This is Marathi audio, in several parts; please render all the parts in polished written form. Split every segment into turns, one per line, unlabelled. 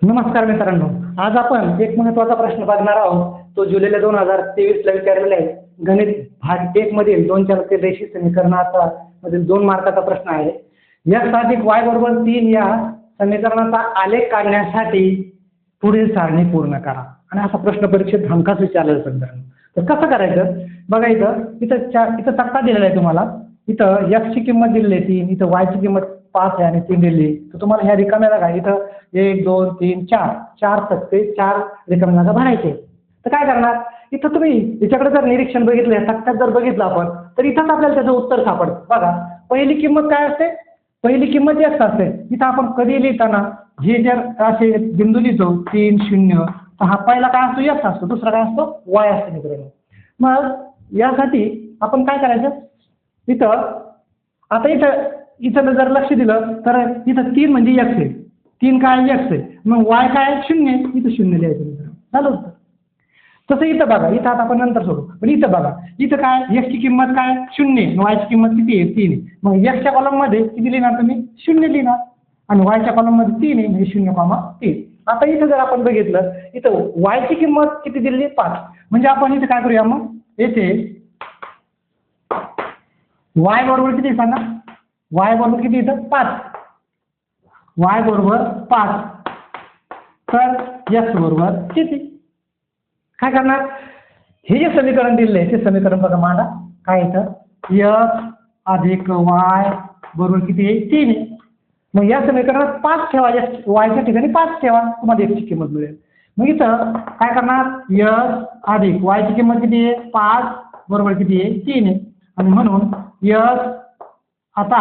नमस्कार मित्रांनो, आज आपण एक महत्त्वाचा प्रश्न बघणार आहोत. तो जुलै 2023 ला विचारलेला आहे. गणित भाग 1 मधील 2 चलातील रेषीय समीकरणाचा मधील 2 मार्काचा प्रश्न आहे. x अधिक y बरोबर 3 या समीकरणाचा आलेख काढण्यासाठी पुढील सारणी पूर्ण करा. आणि असा प्रश्न परीक्षेत हमखास विचारला जातो मित्रांनो. तर कसं करायचं बघा, इथं तक्ता दिलेला आहे तुम्हाला. इथं x ची किंमत दिलेली आहे 3, इथं y ची किंमत 5 आहे आणि 3 दिलेली. तर तुम्हाला ह्या रिकाम्या जागा इथं 1 2 3 4 तक्ते 4 रिकाम्या जागा भरायचे. तर काय करणार, इथं तुम्ही याच्याकडे जर निरीक्षण बघितलं, तक्त्यात जर बघितलं आपण, तर इथंच आपल्याला त्याचं उत्तर सापडतं. बघा, पहिली किंमत काय असते, पहिली किंमत x असते. इथं आपण कधी लिहिताना हे जर असे बिंदू लिहितो 3 0, तर हा पहिला काय असतो x असतो, दुसरा काय असतो y असतो मित्रांनो. मग यासाठी आपण काय करायचं, इथं जर लक्ष दिलं तर इथं 3 म्हणजे x आहे, 3 काय x आहे, मग y काय 0 आहे, इथं 0 लिहायचं मित्रांनो. झालं होतं. तसं इथं बघा, इथं आता आपण नंतर सोडू, पण इथं बघा, इथं काय x ची किंमत काय 0 आहे, y ची किंमत किती आहे 3 आहे. मग x च्या कॉलम मध्ये किती लिहिणार तुम्ही 0 लिहिणार आणि y च्या कॉलम मध्ये 3 आहे म्हणजे 0,3. आता इथं जर आपण बघितलं, इथं y ची किंमत किती दिलेली 5, म्हणजे आपण इथे काय करूया, मग येथे y बरोबर किती सांगा, y बरोबर किती इथं 5, y बरोबर 5, तर x बरोबर किती. काय करणार, हे जे समीकरण दिलेलं आहे ते समीकरण बघा मांडा. काय येतं, x अधिक y बरोबर किती आहे 3 आहे. मग या समीकरणात 5 ठेवा, y च्या ठिकाणी 5 ठेवा, तुम्हाला x ची किंमत मिळेल. मग इथं काय करणार, x अधिक y ची किंमत किती आहे 5 बरोबर किती आहे 3 आहे. आणि म्हणून x आता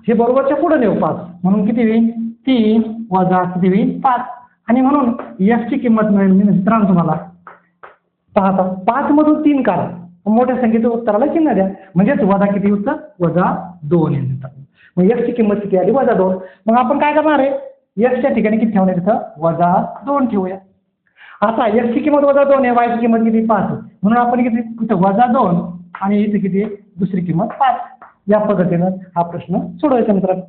हे बरोबरच्या पुढे नेऊ 5, म्हणून किती होईल 3 वजा किती होईल 5. आणि म्हणून x ची किंमत मिळेल मित्रांनो तुम्हाला. पाहता 5 मधून 3 काढा, मोठ्या संख्येच्या उत्तराला चिन्ह द्या, म्हणजेच वजा किती उत्तर वजा 2 आहे मित्रांनो. मग x ची किंमत किती आली वजा 2. मग आपण काय करणार आहे, x च्या ठिकाणी किती ठेवणार, इथं वजा 2 ठेवूया. आता x ची किंमत वजा 2 आहे, y ची किंमत किती 5 आहे, म्हणून आपण किती इथं वजा 2 आणि इथे किती दुसरी किंमत 5. या पद्धतीनं हा प्रश्न सोडवायचा मित्रांनो.